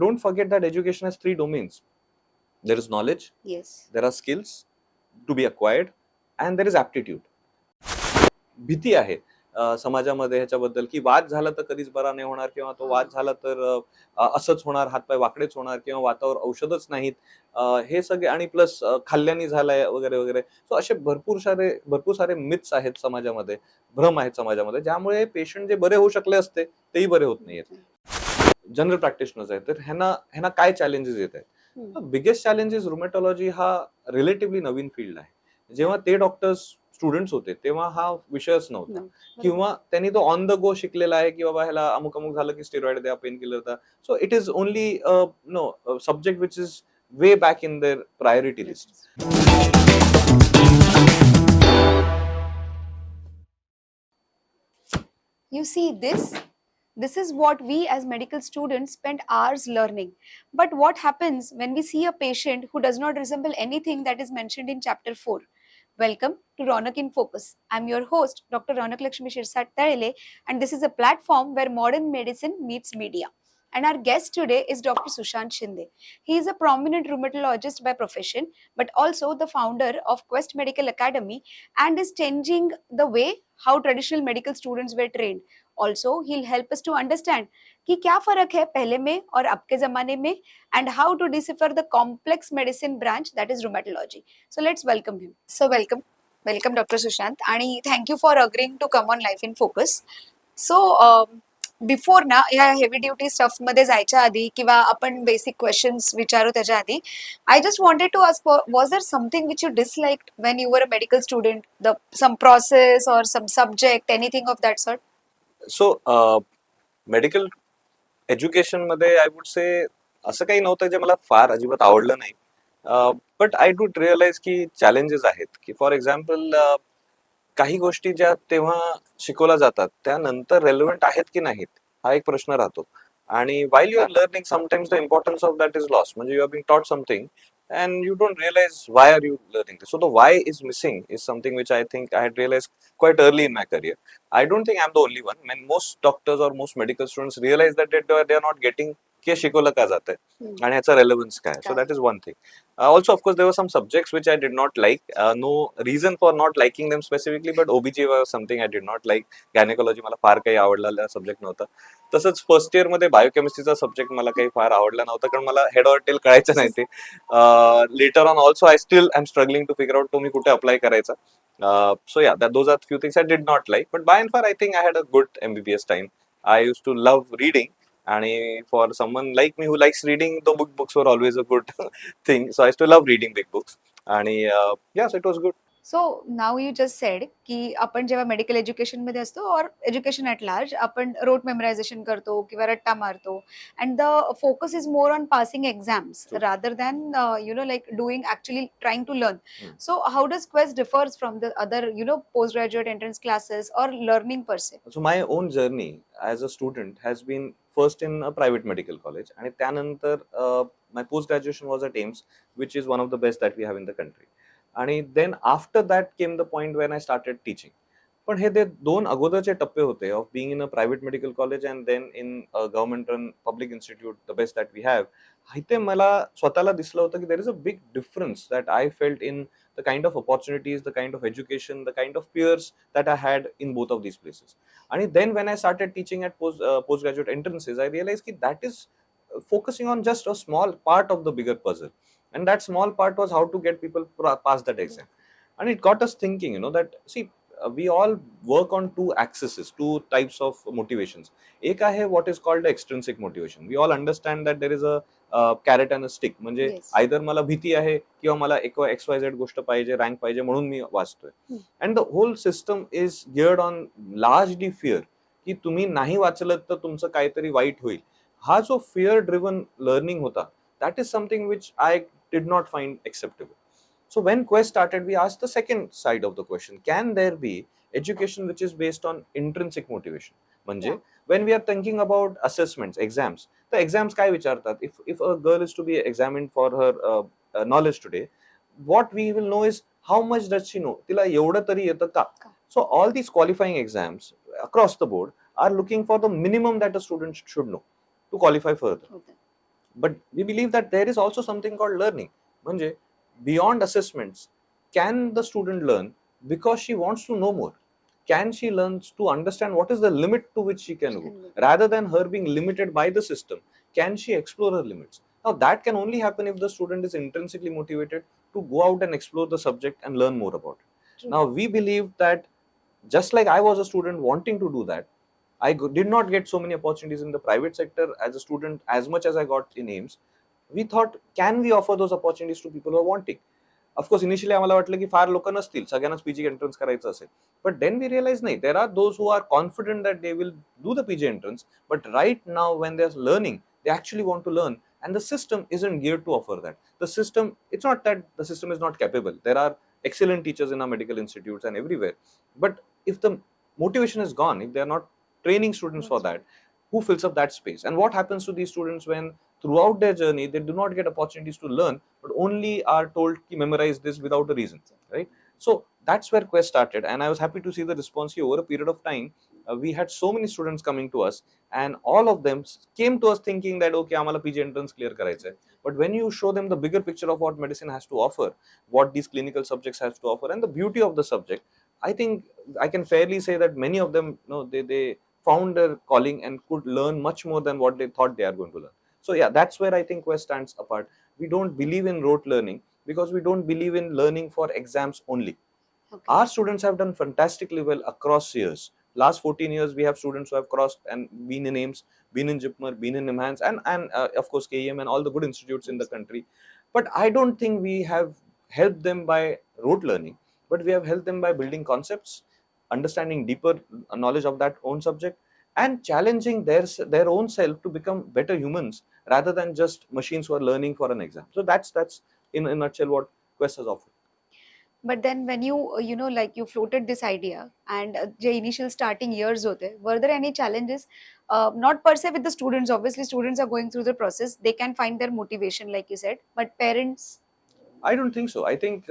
don't forget that education has three domains. There is knowledge, Yes. there are skills to be acquired, and there is aptitude. भीती आहे समाजामध्ये ह्याच्याबद्दल की वाद झाला तर कधीच बरा नाही होणार, किंवा तो वाद झाला तर असंच होणार, हातपाय वाकडेच होणार, किंवा वातावर औषधच नाहीत, हे सगळे, आणि प्लस खाल्ल्याने झालंय वगैरे वगैरे. सो असे भरपूर सारे मिथ्स आहेत समाजामध्ये, भ्रम आहेत समाजामध्ये, ज्यामुळे पेशंट जे बरे होऊ शकले असते तेही बरे होत नाहीयेत. जनरल प्रॅक्टिशनर्स आहेत, तर ह्यांना काय चॅलेंजेस येत आहेत? बिगेस्ट चॅलेंजेस, रुमॅटॉलॉजी हा रिलेटिव्हली नवीन फील्ड आहे. जेव्हा ते डॉक्टर्स स्टुडंट्स होते तेव्हा हा विषयच नव्हता, किंवा त्यांनी तो ऑन द गो शिकलेला आहे की बाबा ह्याला अमुक अमुक झालं की स्टेरॉइड द्या, पेन किलर द्या. So it is only no subject which is way back in their priority list. You see, this is what we as medical students spend hours learning. But what happens when we see a patient who does not resemble anything that is mentioned in chapter 4? Welcome to Ronak in Focus. I'm your host, Dr. Ronak Lakshmi Shirsat Tarele, and this is a platform where modern medicine meets media. And our guest today is Dr. Sushant Shinde. He is a prominent rheumatologist by profession, but also the founder of Quest Medical Academy and is changing the way how traditional medical students were trained. Also, he'll help us to understand कि क्या फर्क है पहले में और अब के जमाने में, and how to decipher the complex medicine branch that is rheumatology. So let's welcome him. So welcome Dr. Sushant, आणि thank you for agreeing to come on Life in Focus. So before ना ह्या heavy duty stuff मध्ये जायच्या आधी किंवा आपण basic questions विचारू त्याच्या आधी, I just wanted to ask, was there something which you disliked when you were a medical student, some process or some subject, anything of that sort? So medical education मध्ये I would से असं काही नव्हतं जे मला फार अजिबात आवडलं नाही, but I do realise की चॅलेंजेस आहेत. की फॉर एक्झाम्पल काही गोष्टी ज्या तेव्हा शिकवल्या जातात त्यानंतर रेलेव्हंट आहेत की नाहीत हा एक प्रश्न राहतो. आणि while you are learning sometimes the importance of that is lost. म्हणजे you are being taught something and you don't realize why are you learning this. So the why is missing is something which I think I had realized quite early in my career. I don't think I'm the only one. I mean, most doctors or most medical students realize that they are not getting के शिकवलं का जातंय आणि ह्याचा relevance काय. So that is one thing. Also, of course, there were some subjects which I did not like. No reason for not liking them specifically, but OBG was something I did not like. Gynecology मला फार काही आवडलेला subject नव्हता. तसंच first year मध्ये बायोकेमिस्ट्रीचा subject मला काही फार आवडला नव्हता, कारण मला हेड ऑर टेल कळायचं नाही ते. Later on also I still I am struggling to figure out तो मी कुठे अप्लाय करायचा. So yeah, those are few things I did not like, but by and far I think I had a good MBBS time. I used to love reading, and for someone like me who likes reading, the books were always a good thing. So I used to love reading big books, and yeah, so it was good. So now you just said की आपण जेव्हा medical education मध्ये असतो or education at large, आपण rote memorization करतो किंवा रट्टा मारतो, and the focus is more on passing exams rather than you know like doing actually trying to learn. So how does Quest differs from the other you know post graduate entrance classes or learning per se? So my own journey as a student has been first in a private medical college, and त्यानंतर my post graduation was at AIIMS, which is one of the best that we have in the country. आणि then after that came the point when I started teaching. पण हे ते दोन अगोदरचे टप्पे होते of being in a private medical college and then in government run public institute, the best that we have. इथे मला स्वतःला दिसलं होतं की there is a big difference that I felt in the kind of opportunities, the kind of education, the kind of peers that I had in both of these places. And then when I started teaching at postgraduate entrances, I realized that is focusing on just a small part of the bigger puzzle. And that small part was how to get people pass that exam. And it got us thinking, that see, we all work on two axes, two types of motivations. एक आहे what is called extrinsic motivation. We all understand that there is a carrot and a stick. म्हणजे either मला भीती आहे किंवा मला XYZ गोष्ट पाहिजे, रँक पाहिजे म्हणून मी वाचतोय. And the whole system is geared on largely fear, की तुम्ही नाही वाचलं तर तुमचं काहीतरी वाईट होईल. हा जो fear driven learning होता, that is something which I did not find acceptable. So when Quest started, we asked the second side of the question. Can there be education which is based on intrinsic motivation? म्हणजे when we are thinking about assessments, exams, the exams काय विचारतात? If a girl is to be examined for her knowledge today, what we will know is how much does she know? तिला एवढं तरी येतं का? So all these qualifying exams across the board are looking for the minimum that a student should know to qualify further. But we believe that there is also something called learning. म्हणजे beyond assessments, can the student learn because she wants to know more? Can she learn to understand what is the limit to which she can go? Rather than her being limited by the system, can she explore her limits? Now, that can only happen if the student is intrinsically motivated to go out and explore the subject and learn more about it. Now, we believe that just like I was a student wanting to do that, did not get so many opportunities in the private sector as a student as much as I got in AIMS. We thought, can we offer those opportunities to people who are wanting? Of course initially आम्हाला वाटलं की फार लोक नसतील, सगळ्यांनाच PG entrance करायचं असेल. But then we realize नाही, there are those who are confident that they will do the PG entrance, but right now when they are learning, they actually want to learn, and the system isn't geared to offer that. The system, it's not that the system is not capable. There are excellent teachers in our medical institutes and everywhere, but if the motivation is gone, if they are not training students for that, who fills up that space? And what happens to these students when throughout their journey they do not get opportunities to learn, but only are told to memorize this without a reason, right? So that's where Quest started, and I was happy to see the response here. Over a period of time, we had so many students coming to us, and all of them came to us thinking that okay, amala PG entrance clear karaycha hai. But when you show them the bigger picture of what medicine has to offer, what these clinical subjects have to offer, and the beauty of the subject, I think I can fairly say that many of them, they found their calling and could learn much more than what they thought they are going to learn. So yeah, that's where I think Quest stands apart. We don't believe in rote learning because we don't believe in learning for exams only. Okay. Our students have done fantastically well across years. Last 14 years, we have students who have crossed and been in AIMS, been in JIPMER, been in NIMHANS, and of course KEM and all the good institutes in the country. But I don't think we have helped them by rote learning, but we have helped them by building concepts, understanding deeper knowledge of that own subject, and challenging their own self to become better humans rather than just machines who are learning for an exam. So that's in a nutshell what Quest has offered. But then when you like you floated this idea and the initial starting years hote, were there any challenges? Not per se with the students, obviously students are going through the process, they can find their motivation like you said, but parents? I don't think so. I think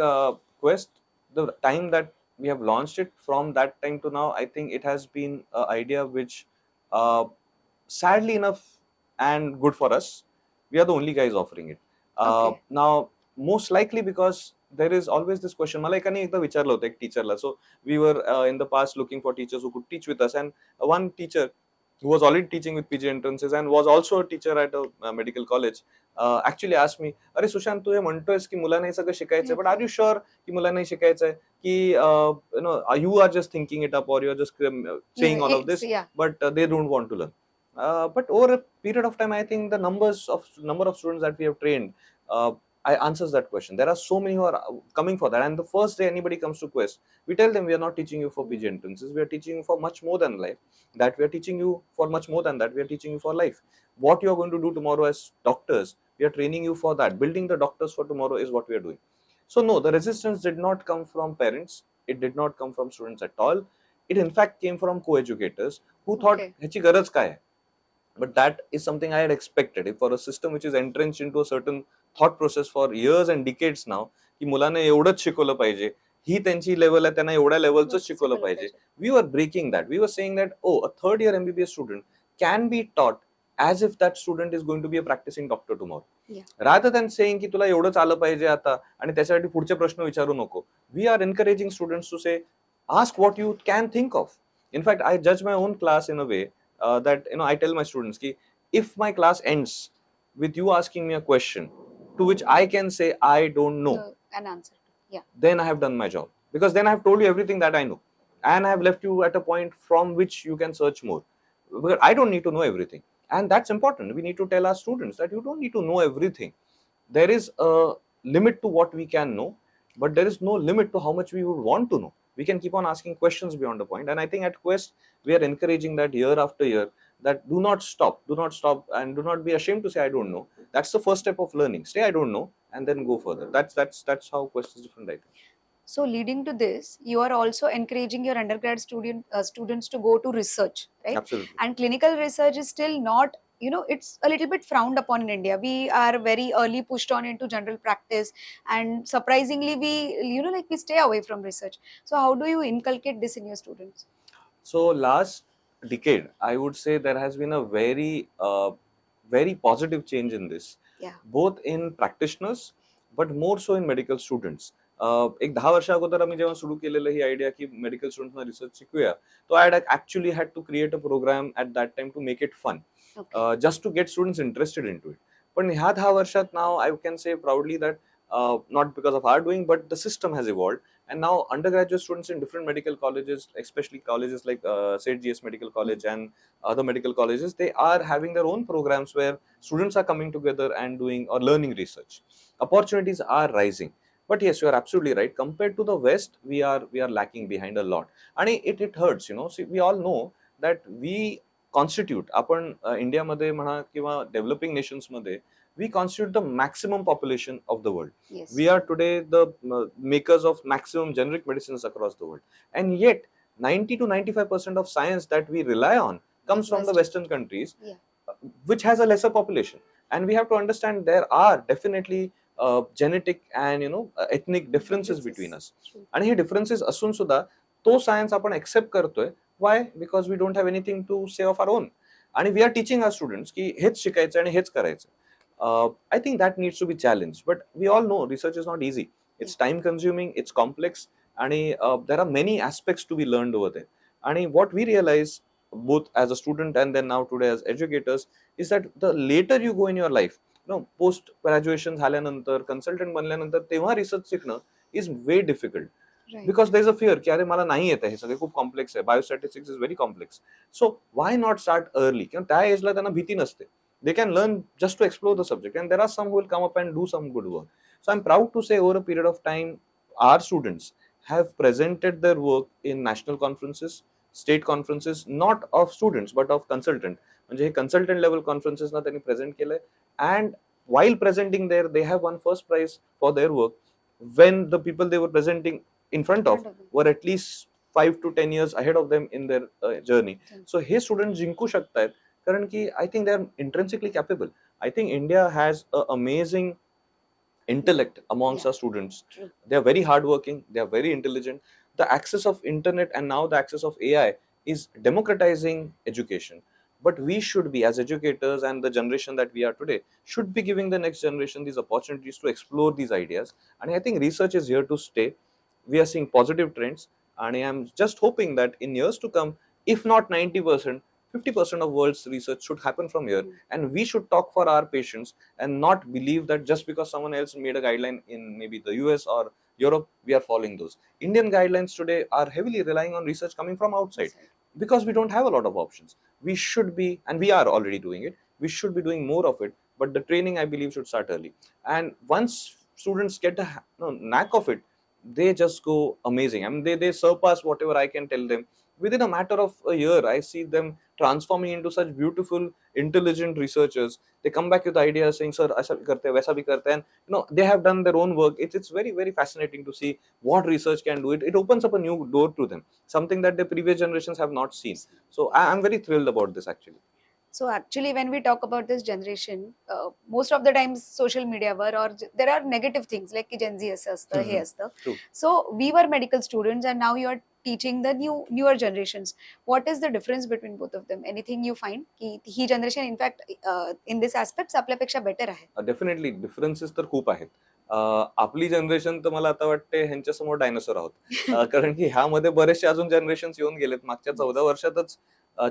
Quest, the time that we have launched it, from that time to now, I think it has been an idea which, sadly enough and good for us, we are the only guys offering it. Okay. Now, most likely because there is always this question, मला एकाने एकदा विचारलं होतं एक टीचरला. So we were in the past looking for teachers who could teach with us, and one teacher who was already teaching with PG entrances and was also a teacher at a medical college, actually asked me, अरे सुशांत, तू हे म्हणतोयस की मुलांना हे सगळं शिकायचंय, but are you sure की मुलांना हे शिकायचंय, की you are just thinking it up, or you are just saying all of this, but they don't want to learn. But over a period of time, I think the number of students that we have trained answers that question. There are so many who are coming for that, and the first day anybody comes to Quest, we tell them we are not teaching you for PG entrances, we are teaching you for much more than life. That we are teaching you for much more than that, we are teaching you for life. What you are going to do tomorrow as doctors, we are training you for that. Building the doctors for tomorrow is what we are doing. So no, the resistance did not come from parents, it did not come from students at all. It in fact came from co-educators who thought, ह्याची गरज काय आहे? But that is something I had expected. If for a system which is entrenched into a certain thought process for years and decades now, की मुलांना एवढंच शिकवलं पाहिजे, ही त्यांची लेवल आहे, त्यांना एवढ्या लेवलच शिकवलं पाहिजे. We were breaking that. We were saying that, oh, a third year MBBS student can be taught as if that student is going to be a practicing doctor tomorrow. Yeah. Rather than saying की तुला एवढंच आलं पाहिजे आता आणि त्याच्यासाठी पुढचे प्रश्न विचारू नको. We are encouraging students to say, ask what you can think of. In fact, I judge my own class in a way that I tell my students ki, if my class ends with you asking me a question to which I can say I don't know an answer, yeah, then I have done my job, because then I have told you everything that I know, and I have left you at a point from which you can search more, because I don't need to know everything, and that's important. We need to tell our students that you don't need to know everything. There is a limit to what we can know, but there is no limit to how much we would want to know. We can keep on asking questions beyond a point, and I think at Quest we are encouraging that year after year, that do not stop, and do not be ashamed to say I don't know. That's the first step of learning. Say I don't know and then go further. That's how Quest is different, I think. So leading to this, you are also encouraging your undergrad students to go to research, right? Absolutely. And clinical research is still not, it's a little bit frowned upon in India. We are very early pushed on into general practice, and surprisingly we, we stay away from research. So how do you inculcate this in your students? So last decade, I would say there has been a very very positive change in this, Yeah. both in practitioners but more so in medical students. एक 10 वर्षा अगोदर आम्ही जेव्हा सुरू केलेलं ही idea की medical स्टुडंट्सना research शिकूया, तो I actually had to create a programme at that time to make it fun, Okay. just to get students interested into it. पण ह्या 10 वर्षात now I can say proudly that not because of our doing, but the system has evolved. And now undergraduate students in different medical colleges, especially colleges like St. GS Medical College and other medical colleges, they are having their own programs where students are coming together and doing or learning research. Opportunities are rising. But yes, you are absolutely right. Compared to the West, we are lacking behind a lot. And it hurts, you know. See, we all know that we constitute, आपण इंडियामध्ये म्हणा किंवा developing नेशन्समध्ये, we constitute the maximum population of the world. Yes. We are today the makers of maximum generic medicines across the world. And yet, 90 to 95% of science that we rely on comes from the Western countries, Yeah. Which has a lesser population. And we have to understand there are definitely genetic and ethnic differences between us. True. आणि हे differences असून सुद्धा तो science आपण accept करतोय. Why? Because we don't have anything to say of our own. आणि we are teaching our students की हेच शिकायचं आणि हेच करायचं. I think that needs to be challenged. But we all know research is not easy. It's time consuming, it's complex, and there are many aspects to be learned over there. And what we realize, both as a student and then now today as educators, is that the later you go in your life, post graduation झाल्यानंतर, consultant बनल्यानंतर, तेव्हा research शिकणं is way difficult. Right. Because there is a fear की अरे मला नाही येत आहे, हे सगळे खूप कॉम्प्लेक्स आहे, biostatistics is very complex. So why not start early? किंवा त्या एजला त्यांना भीती नसते. They can learn just to explore the subject, and there are some who will come up and do some good work. So I'm proud to say over a period of time, our students have presented their work in national conferences, state conferences, not of students but of consultant. म्हणजे हे consultant level conferences ना त्यांनी present केलंय, and while presenting there, they have won first prize for their work when the people they were presenting in front of were at least 5 to 10 years ahead of them in their journey. So hey students जिंकू शकतायत कारण की I think they are intrinsically capable. I think India has an amazing intellect amongst our students. True. They are very hardworking, they are very intelligent. The access of internet and now the access of AI is democratizing education. But we should be, as educators and the generation that we are today, should be giving the next generation these opportunities to explore these ideas. And I think research is here to stay. We are seeing positive trends, and I am just hoping that in years to come, if not 90%, 50% of world's research should happen from here. And we should talk for our patients and not believe that just because someone else made a guideline in maybe the US or Europe, we are following those. Indian guidelines today are heavily relying on research coming from outside because we don't have a lot of options. We should be, and we are already doing it, we should be doing more of it, but the training, I believe, should start early. And once students get a knack of it, they just go amazing. I mean, they surpass whatever I can tell them. Within a matter of a year, I see them transforming into such beautiful, intelligent researchers. They come back with ideas saying, sir, aisa bhi karte hai, waisa bhi karte hai. And they have done their own work. It's very, very fascinating to see what research can do. It opens up a new door to them, something that the previous generations have not seen. So I'm very thrilled about this actually. So actually, when we talk about this generation, most of the times social media were or there are negative things like की Gen Z असं असतं, हे असतं. True. So we were medical students and now you are teaching the newer generations. What is the difference between both of them? Anything you find की ही generation in fact in this aspects आपल्यापेक्षा better आहे? Definitely differences तर खूप आहेत. आपली generation तर मला आता वाटते ह्यांच्या समोर डायनासोर आहोत. कारण की ह्यामध्ये बरेचसे अजून जनरेशन येऊन गेलेत. मागच्या 14 वर्षातच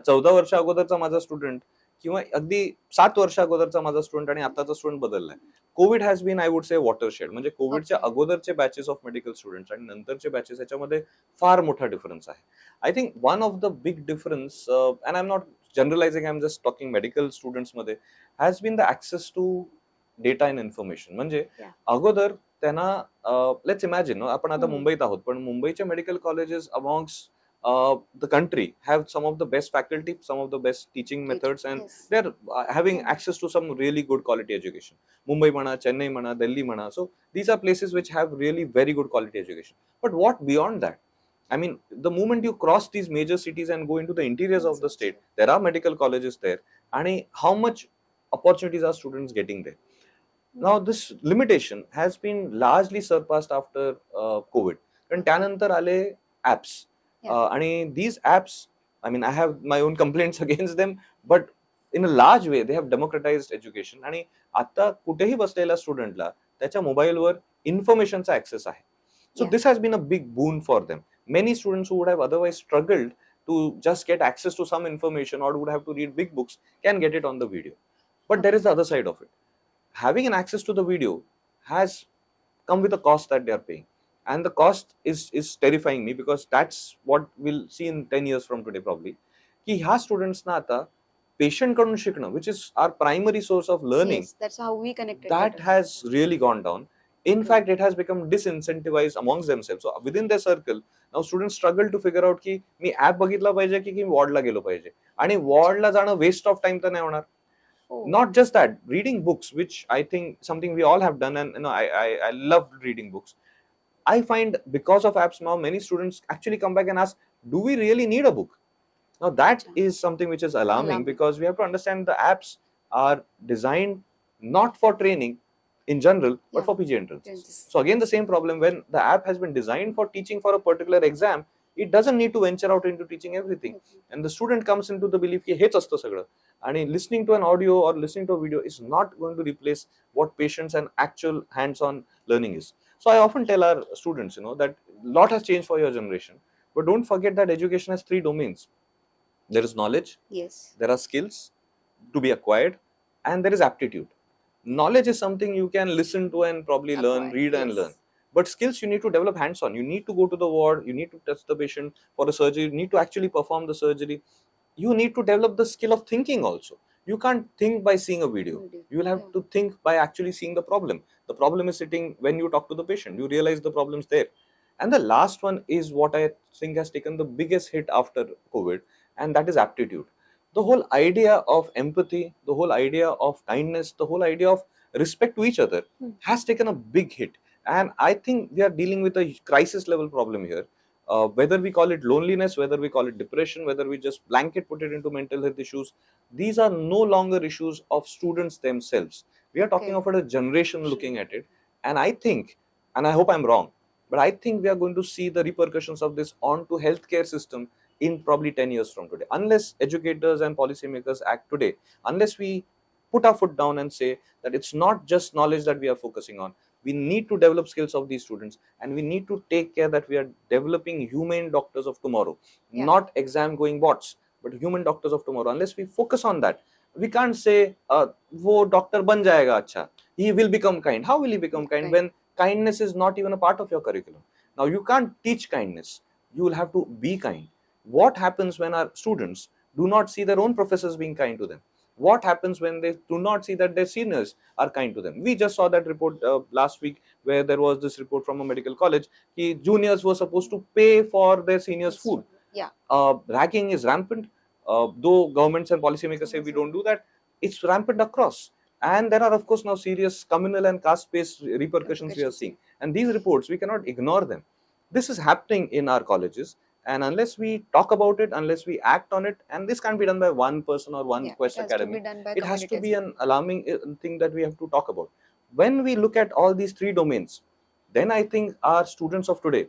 14 वर्ष अगोदरचा माझा स्टुडंट किंवा अगदी 7 वर्ष अगोदरचा माझा स्टुडंट आणि आताचा स्टुडंट बदललाय. Covid has been, I would say, watershed. म्हणजे कोविडच्या अगोदरचे बॅचेस ऑफ मेडिकल स्टुडंट्स आणि नंतरचे बॅचेस याच्यामध्ये फार मोठा डिफरन्स आहे. I think one of the big difference, and I am not generalising, I am just talking medical students मध्ये, has been the access to data and information. म्हणजे अगोदर त्यांना, let's imagine, आपण आता मुंबईत आहोत, पण मुंबईच्या medical colleges amongst the country have some of the best faculty, some of the best teaching methods, and they're having access to some really good quality education. Mumbai mana, Chennai mana, Delhi mana. So these are places which have really very good quality education. But what beyond that? I mean, the moment you cross these major cities and go into the interiors of the state, there are medical colleges there. And how much opportunities are students getting there? Now this limitation has been largely surpassed after COVID. And त्यानंतर आले apps. And these apps, I mean, I have my own complaints against them, but in a large way they have democratised education. आणि आता कुठेही बसलेल्या स्टुडंटला त्याच्या मोबाईलवर इन्फॉर्मेशनचा access आहे. So Yeah. This has been a big boon for them. Many students who would have otherwise struggled to just get access to some information or would have to read big books can get it on the video. But there is the other side of it. Having an access to the video has come with a cost that they are paying. And the cost is terrifying me, because that's what we'll see in 10 years from today probably. की ह्या स्टुडंट्सना आता patient कडून शिकणं, which is our primary source of learning, Yes, that's how we connected that better. has really gone down. In Okay. fact, it has become disincentivized amongst themselves. So within their circle, now students struggle to figure out की मी app बघितला पाहिजे की वॉर्डला गेलो पाहिजे. आणि वॉर्डला जाणं waste of time तर नाही होणार. Oh. Not just that, reading books, which I think something we all have done, and I love reading books. I find because of apps now, many students actually come back and ask, do we really need a book? Now that Acha. is something which is alarming, Alarming. because we have to understand the apps are designed not for training in general, but Yeah. for PG entrances. Entrances. So again, the same problem, when the app has been designed for teaching for a particular exam, it doesn't need to venture out into teaching everything. Okay. And the student comes into the belief की हेच असतं सगळं. And listening to an audio or listening to a video is not going to replace what patience and actual hands-on learning is. So I often tell our students, that a lot has changed for your generation, but don't forget that education has 3 domains. There is knowledge, Yes. there are skills to be acquired, and there is aptitude. Knowledge is something you can listen to and probably learn, Acquired, read and yes. learn. But skills you need to develop hands-on. You need to go to the ward, you need to touch the patient for a surgery, you need to actually perform the surgery. You need to develop the skill of thinking also. You can't think by seeing a video. You will have Yeah. to think by actually seeing the problem. The problem is sitting when you talk to the patient. You realize the problem's there. And the last one is what I think has taken the biggest hit after COVID, and that is aptitude. The whole idea of empathy, the whole idea of kindness, the whole idea of respect to each other has taken a big hit. And I think we are dealing with a crisis level problem here. Whether we call it loneliness, whether we call it depression, whether we just blanket put it into mental health issues, these are no longer issues of students themselves. We are talking Okay. of a generation looking at it. And I think, and I hope I'm wrong, but I think we are going to see the repercussions of this onto healthcare system in probably 10 years from today. Unless educators and policymakers act today, unless we put our foot down and say that it's not just knowledge that we are focusing on, we need to develop skills of these students, and we need to take care that we are developing humane doctors of tomorrow. Yeah. Not exam going bots, but human doctors of tomorrow. Unless we focus on that, we can't say wo doctor ban jayega acha, he will become kind. How will he become kind Kind. when kindness is not even a part of your curriculum? Now you can't teach kindness, you will have to be kind. What happens when our students do not see their own professors being kind to them? What happens when they do not see that their seniors are kind to them? We just saw that report last week, where there was this report from a medical college that juniors were supposed to pay for their seniors' food. Yeah. Ragging is rampant. Though governments and policymakers say we don't do that, it's rampant across. And there are, of course, now serious communal and caste-based repercussions we are seeing. And these reports, we cannot ignore them. This is happening in our colleges. And unless we talk about it, unless we act on it, and this can't be done by one person or one Yeah, Quest it has to Academy, be done by it has to community be as well. an alarming thing that we have to talk about. When we look at all these 3 domains, then I think our students of today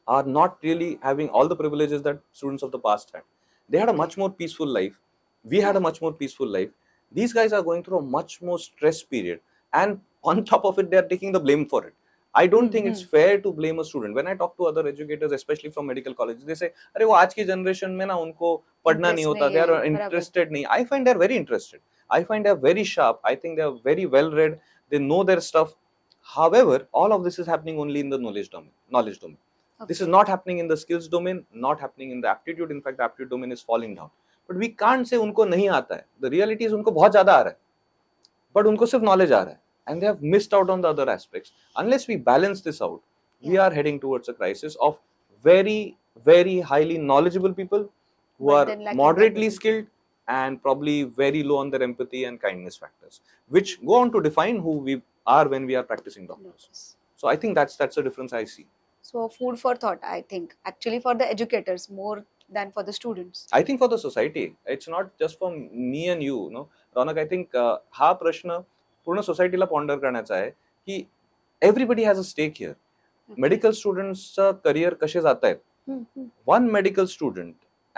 are not really having all the privileges that students of the past had. They had a Okay. much more peaceful life. We had a much more peaceful life. These guys are going through a much more stress period, and on top of it, they are taking the blame for it. I don't think it's fair to blame a student. When I talk to other educators, especially from medical colleges, they say, "अरे वो आज की generation में ना उनको पढ़ना नहीं Interest होता, नहीं they है, are बराबर. interested नहीं." I find they're very interested. I find they're very sharp. I think they're very well read. They know their stuff. However, all of this is happening only in the knowledge domain. This is Okay. not happening in the skills domain, not happening in the aptitude. In fact, the aptitude domain is falling down. But we can't say उनको नहीं आता है. The reality is उनको बहुत ज़्यादा आ रहा है. But उनको सिर्फ knowledge आ रहा है. And they have missed out on the other aspects. Unless we balance this out, we Yeah. are heading towards a crisis of very, very highly knowledgeable people who But are then lacking moderately empathy. skilled and probably very low on their empathy and kindness factors, which go on to define who we are when we are practicing doctors. Yes. So I think that's a difference I see. So food for thought, I think, actually for the educators more than for the students. I think for the society, it's not just for me and you, no? Ronak, I think हा प्रश्न पूर्ण सोसायटीला ponder करण्याचा आहे की everybody has a stake here. Medical स्टुडंट्सचं career कसे जात आहेत. One medical student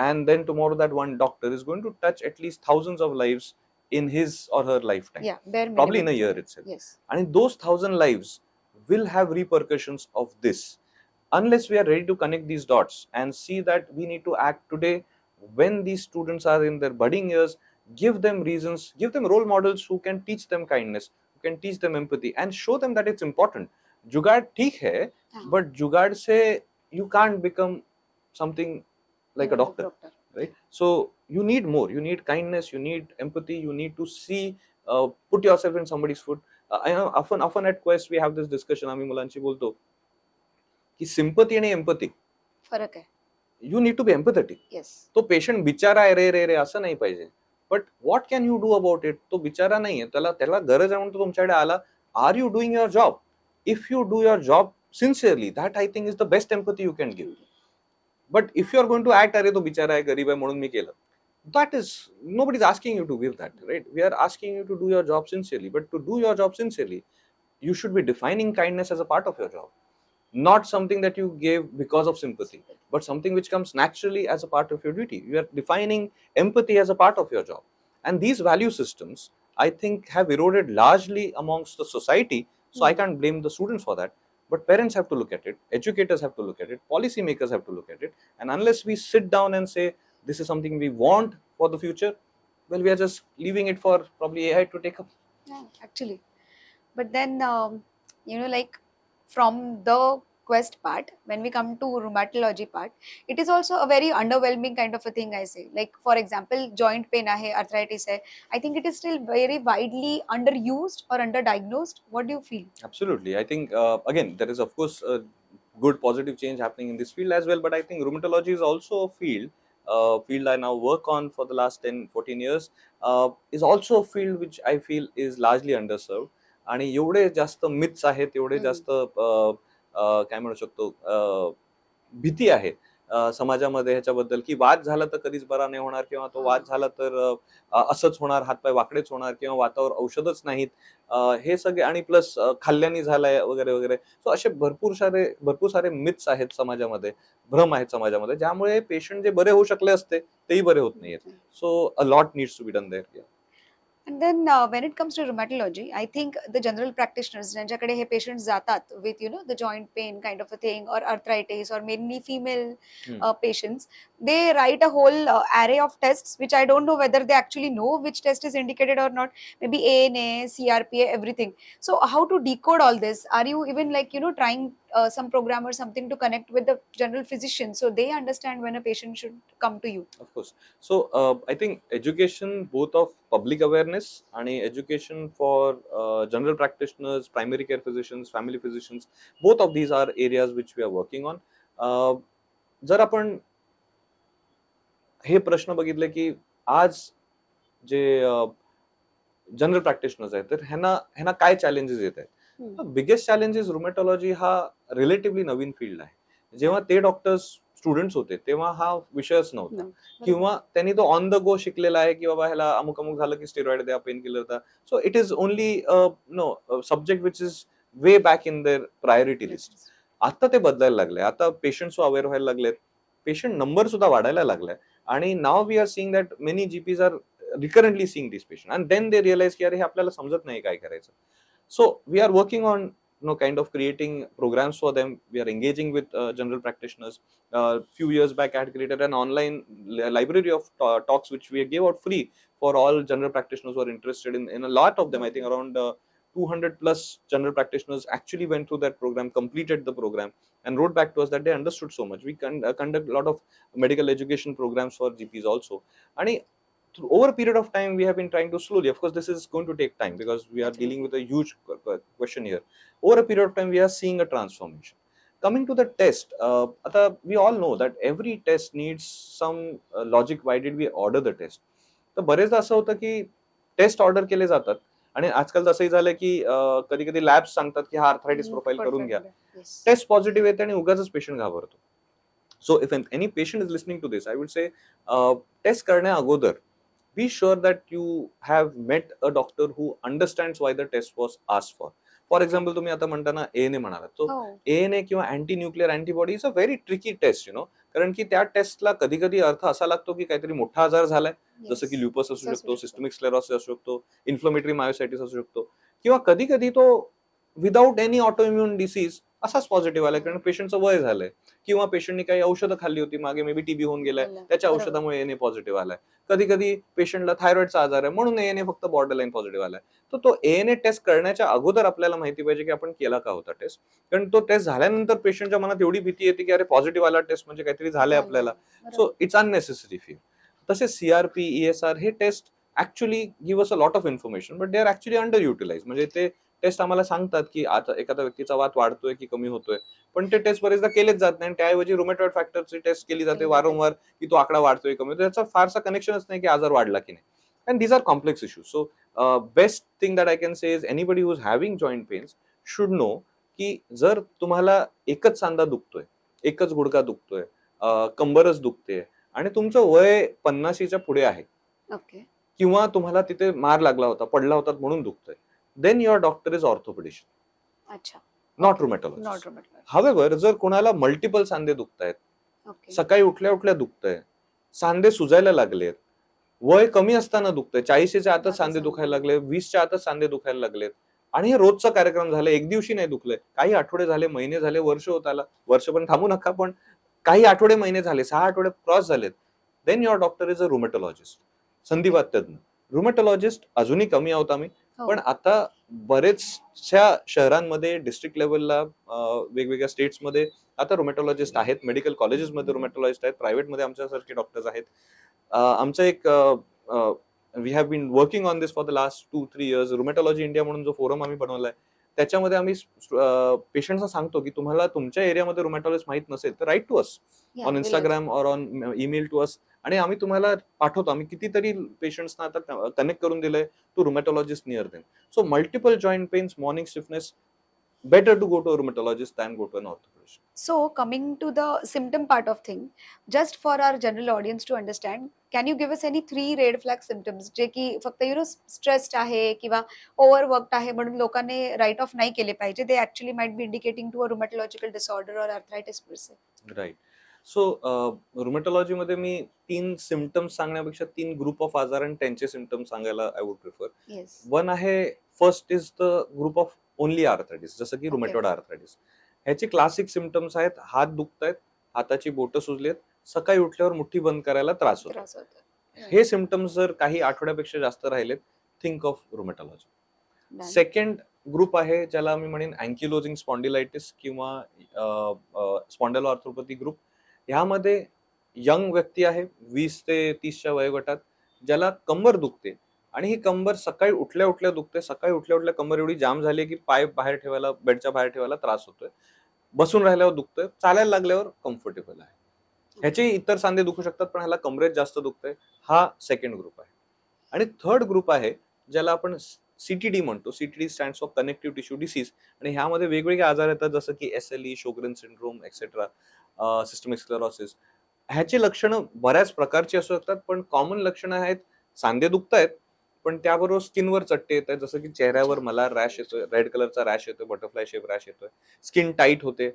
and then tomorrow that one doctor is going to touch at least thousands of lives in his or her lifetime, Yeah, bare probably in minimum. a year itself. Yes. And those 1,000 lives will have repercussions of this. Unless we are ready to connect these dots and see that we need to act today when these students are in their budding years, give them reasons, give them role models who can teach them kindness, who can teach them empathy, and show them that it's important. जुगाड़ ठीक है, हाँ, but जुगाड़ से you can't become something like a doctor, doctor. right? So you need more, you need kindness, you need empathy, you need to see, put yourself in somebody's foot. I know often at Quest we have this discussion, आम्ही मुलांशी बोलतो की sympathy आणि empathy, फरक आहे. you need to be empathetic. Yes. तो patient बिचारा आहे रे रे रे असं नाही पाहिजे, but what can you do about it? तो बिचारा नाहीये, त्याला त्याला गरज आहे म्हणून तो तुमच्याकडे आला. Are you doing your job? If you do your job sincerely, that I think is the best empathy you can give. But if you are going to act, अरे तो बिचारा आहे, गरीब आहे म्हणून मी केलं, that is, nobody is asking you to give that, right? We are asking you to do your job sincerely, but to do your job sincerely you should be defining kindness as a part of your job, not something that you gave because of sympathy, but something which comes naturally as a part of your duty. You are defining empathy as a part of your job, and these value systems, I think, have eroded largely amongst the society. So I can't blame the students for that, but parents have to look at it, educators have to look at it, policymakers have to look at it, and unless we sit down and say this is something we want for the future, well, we are just leaving it for probably AI to take up. Yeah, actually. But then, like from the Quest part, when we come to rheumatology part, it is also a very underwhelming kind of a thing, I say. Like, for example, joint pain hai, arthritis hai. I think it is still very widely underused or underdiagnosed. What do you feel? Absolutely. I think, again, there is, of course, a good positive change happening in this field as well, but I think rheumatology is also a field I now work on for the last 10-14 years, is also a field which I feel is largely underserved. आणि एवढे जास्त myths आहेत, एवढे जास्त काय म्हणू शकतो, भीती आहे समाजामध्ये ह्याच्याबद्दल, की वाद झाला तर कधीच बरा नाही होणार, किंवा तो वाद झाला तर असंच होणार, हातपाय वाकडेच होणार, किंवा वातावर औषधच नाहीत, हे सगळे, आणि प्लस खाल्ल्याने झालंय वगैरे वगैरे. सो असे भरपूर सारे मिथ्स आहेत समाजामध्ये, भ्रम आहेत समाजामध्ये, ज्यामुळे पेशंट जे बरे होऊ शकले असते तेही बरे होत नाहीयेत. So a lot needs to be done there. And then when it comes to rheumatology, I think the general practitioners, ज्यांच्याकडे हे patients जातात with the joint pain kind of a thing, or arthritis, or mainly female patients, they write a whole array of tests, which I don't know whether they actually know which test is indicated or not. Maybe ANA, CRPA, everything. So how to decode all this? Are you even trying some program or something to connect with the general physician so they understand when a patient should come to you? Of course. So I think education, both of public awareness and education for general practitioners, primary care physicians, family physicians, both of these are areas which we are working on. जर आपण हे प्रश्न बघितले की आज जे general practitioners आहेत, तर ह्यांना काय चॅलेंजेस येत आहेत? बिगेस्ट चॅलेंजेस, रुमेटॉलॉजी हा रिलेटिव्हली नवीन फील्ड आहे. जेव्हा ते डॉक्टर्स स्टुडंट्स होते तेव्हा हा विषयच नव्हता, किंवा त्यांनी तो ऑन द गो शिकलेला आहे, की बाबा ह्याला अमुक अमुक झालं की स्टेरॉइड द्या, पेन किलर द्या. So it is only no subject which is way back in their priority list. आता ते बदलायला लागले, आता पेशंट अवेअर व्हायला लागलेत, पेशंट नंबर सुद्धा वाढायला लागलाय, आणि now we are seeing that many GPs are recurrently seeing this patient, and then they realise की अरे हे आपल्याला समजत नाही काय करायचं. So we are working on kind of creating programs for them. We are engaging with general practitioners. Few years back I had created an online library of talks which we gave out free for all general practitioners who are interested in a lot of them. I think around 200 plus general practitioners actually went through that program, completed the program, and wrote back to us that they understood so much. We conduct a lot of medical education programs for GPs also. And over a period of time we have been trying to slowly, of course this is going to take time because we are dealing with a huge question here. Over a period of time we are seeing a transformation. Coming to the test, we all know that every test needs some logic. Why did we order the test? तर बरेचदा असं होतं की test order केले जातात, आणि आजकाल असंही झालं की कधी कधी लॅब्स सांगतात की हा आर्थरायटिस प्रोफाईल करून घ्या, टेस्ट पॉझिटिव्ह येते आणि उगाच पेशंट घाबरतो. So if any patient is listening to this, I would say test करण्या अगोदर be sure that you have met a doctor who understands why the test was asked for. For example, तुम्ही आता म्हणताना ANA म्हणालात, so ANA किंवा anti nuclear antibody is a very tricky test, कारण की त्या टेस्टला कधी कधी अर्थ असा लागतो की काहीतरी मोठा आजार झालाय, जसं की Yes. ल्युपस असू असू शकतो, शकतो. सिस्टमिक स्क्लेरोसिस असू शकतो, इन्फ्लोमेटरी मायोसायटिस असू शकतो, किंवा कधी कधी तो विदाऊट एनी ऑटोइम्युन डिसीज असाच पॉझिटिव्ह आलाय कारण पेशंटचं वय झालंय, किंवा पेशंटनी काही औषधं खाल्ली होती मागे, मे बी टीबी होऊन गेलाय, झालं. त्याच्या बरोबर. औषधामुळे एएनए पॉझिटिव्ह आलाय. कधी कधी पेशंटला थायरॉइडचा आजार आहे म्हणून एएनए फक्त बॉर्डरलाईन पॉझिटिव्ह आलाय. तर तो एएनए टेस्ट करण्याच्या अगोदर आपल्याला माहिती पाहिजे की आपण केला का होता टेस्ट, कारण तो टेस्ट झाल्यानंतर पेशंटच्या मनात एवढी भीती येते की अरे पॉझिटिव्ह आला टेस्ट म्हणजे काहीतरी झालंय आपल्याला. झालंय. सो बरोबर. It's unnecessary fear. तसेच सीआरपी, ईएसआर हे test actually give us a lot of information, but they are actually underutilise. म्हणजे ते टेस्ट आम्हाला सांगतात की आता एखाद्या व्यक्तीचा वात वाढतोय की कमी होतोय, पण ते टेस्ट बरेचदा केलेच जात नाही. त्याऐवजी रुमेटॉइड फॅक्टरची टेस्ट केली जाते केली जाते. वारंवार की तो आकडा वाढतोय कमी होतोय, त्याचा फारसा कनेक्शनच नाही की आजार वाढला की नाही. And these are complex issues. So best thing that I can say is anybody who is having joint pains should know की जर तुम्हाला एकच सांधा दुखतोय, एकच गुडघा दुखतोय, कंबरच दुखते आणि तुमचं वय 50च्या पुढे आहे, ओके. किंवा तुम्हाला तिथे मार लागला होता, पडला होता म्हणून दुखतंय, then your doctor is orthopaedician, अच्छा. Not not rheumatologist. Rheumatologist. However जर कोणाला मल्टिपल सांधे दुखतायत, ओके. सकाळी उठल्या उठल्या दुखतंय, सांधे सुजायला लागलेत, वय कमी असताना दुखतंय, 40च्या आतच आता सांधे दुखायला सांगा. लागले, 20च्या आतच सांधे दुखायला लागलेत, आणि हे रोजचा कार्यक्रम झाला, एक दिवशी नाही दुखलंय, काही आठवडे झाले, महिने झाले, वर्ष होत आला, वर्ष पण थांबू नका, पण काही आठवडे महिने झाले, 6 आठवडे क्रॉस झालेत, then your doctor is a rheumatologist, संधिवात तज्ञ. रुमॅटॉलॉजिस्ट अजूनही कमी आहोत आम्ही, हो. पण आता बरेचशा शहरांमध्ये, डिस्ट्रिक्ट लेवलला, वेगवेगळ्या स्टेट्समध्ये आता रुमॅटॉलॉजिस्ट आहेत, मेडिकल कॉलेजेसमध्ये रुमॅटॉलॉजिस्ट आहेत, प्रायव्हेटमध्ये आमच्यासारखे डॉक्टर्स आहेत. आमचं एक we have been working on this for the last 2-3 years. Rheumatology India म्हणून जो फोरम आम्ही बनवलाय, त्याच्यामध्ये आम्ही पेशंट्सना सांगतो की तुम्हाला तुमच्या एरियामध्ये रुमॅटॉलॉजिस्ट माहित नसेल तर write to us Yeah, on we'll Instagram or on email to us, आणि आम्ही तुम्हाला पाठवतो. आम्ही कितीतरी पेशंट्सना आता कनेक्ट करून दिलंय to rheumatologist near them. So multiple joint pains, morning stiffness, better to go to a rheumatologist than go to an orthopedist. So, coming to the symptom part of thing, just for our general audience to understand, can you give us any 3 red flag symptoms जे की फक्त stressed आहे किंवा ओव्हरवर्कड आहे म्हणून लोकांनी right of नाही केले पाहिजे, they actually might be indicating to a rheumatological disorder or arthritis per se. Right. So रुमॅटॉलॉजीमध्ये मी 3 सिम्पटम्स सांगण्यापेक्षा 3 ग्रुप ऑफ आजार आणि त्यांचे सिम्पटम्स सांगायला I would prefer. Yes. One आहे, first is the group of only arthritis, जसं की रुमॅटॉइड आर्थरायटिस. ह्याचे क्लासिक सिम्पटम्स आहेत, हात दुखतायत, हाताची बोटं सुजलेत, सकाळी उठल्यावर मुठ्ठी बंद करायला त्रास होतो. त्रास होतो. हे सिम्पटम्स जर काही आठवड्यापेक्षा जास्त राहिलेत, think of rheumatology. Done. Second group आहे ज्याला मी म्हणेन अँकिलोजिंग स्पॉन्डिलायटिस किंवा स्पॉन्डेलोआर्थ्रोपॅथी ग्रुप. ह्यामध्ये यंग व्यक्ती आहे 20 ते 30च्या वयोगटात, ज्याला कंबर दुखते, आणि ही कंबर सकाळी उठल्या उठल्या दुखते, सकाळी उठल्या उठल्या कंबर एवढी जाम झाली की पाय बाहेर ठेवायला, बेडच्या बाहेर ठेवायला त्रास होतोय, बसून राहिल्यावर दुखतोय, चालायला लागल्यावर कम्फर्टेबल आहे. ह्याचे इतर सांधे दुखू शकतात पण ह्याला कमरेत जास्त दुखतंय. हा सेकंड ग्रुप आहे. आणि थर्ड ग्रुप आहे ज्याला आपण सीटीडी म्हणतो. CTD stands for connective tissue disease, आणि ह्यामध्ये वेगवेगळे आजार येतात जसं की SLE, Sjogren syndrome etcetera, systemic sclerosis. ह्याची लक्षणं बऱ्याच प्रकारची असू शकतात, पण कॉमन लक्षणं आहेत, सांधे दुखतायत पण त्याबरोबर स्किनवर चट्टे येत आहेत, जसं की चेहऱ्यावर मला रॅश येतोय, रेड कलरचा रॅश येतोय, बटरफ्लाय शेप रॅश येतोय, स्किन टाईट होते,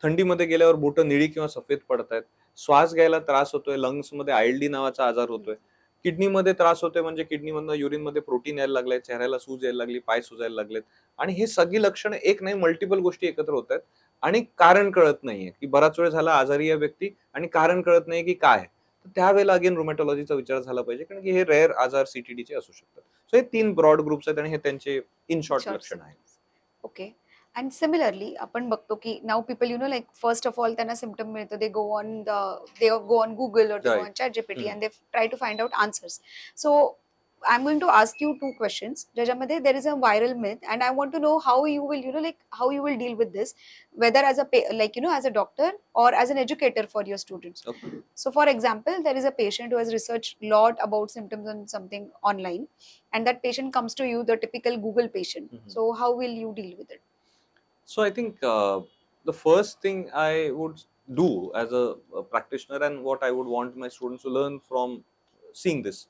थंडीमध्ये गेल्यावर बोटं निळी किंवा सफेद पडतायत, श्वास घ्यायला त्रास होतोय, लंग्समध्ये आयएलडी नावाचा आजार होतोय, किडनीमध्ये त्रास होतोय, म्हणजे किडनीमधनं युरिनमध्ये प्रोटीन यायला लागलंय, चेहऱ्याला सूज यायला लागली, पाय सुजायला लागलेत, आणि हे सगळी लक्षणं एक नाही मल्टिपल गोष्टी एकत्र होत आहेत, आणि कारण कळत नाहीये की बराच वेळ झाला आजारी आहे व्यक्ती आणि कारण कळत नाही की काय आहे. तर त्यावेळेला अगेन रुमॅटॉलॉजीचा विचार झाला पाहिजे, कारण की हे रेअर आजार सीटीडीचे असू शकतात. सो हे 3 ब्रॉड ग्रुप्स आहेत आणि हे त्यांचे इन शॉर्ट लक्षण आहेत. ओके. अँड सिमिलरली आपण बघतो की now people like first of all त्यांना सिम्पटम मिळतो, they go on Google or they go Right. On ChatGPT Hmm. And they try to find out answers. So I am going to ask you 2 questions ज्याच्यामध्ये there is a viral myth and I want to know how you will how you will deal with this, whether as a as a doctor or as an educator for your students. Okay. So for example, there is a patient who has researched lot about symptoms on something online, and that patient comes to you, the typical Google patient. Mhm. So how will you deal with it? So I think the first thing I would do as a practitioner, and what I would want my students to learn from seeing this,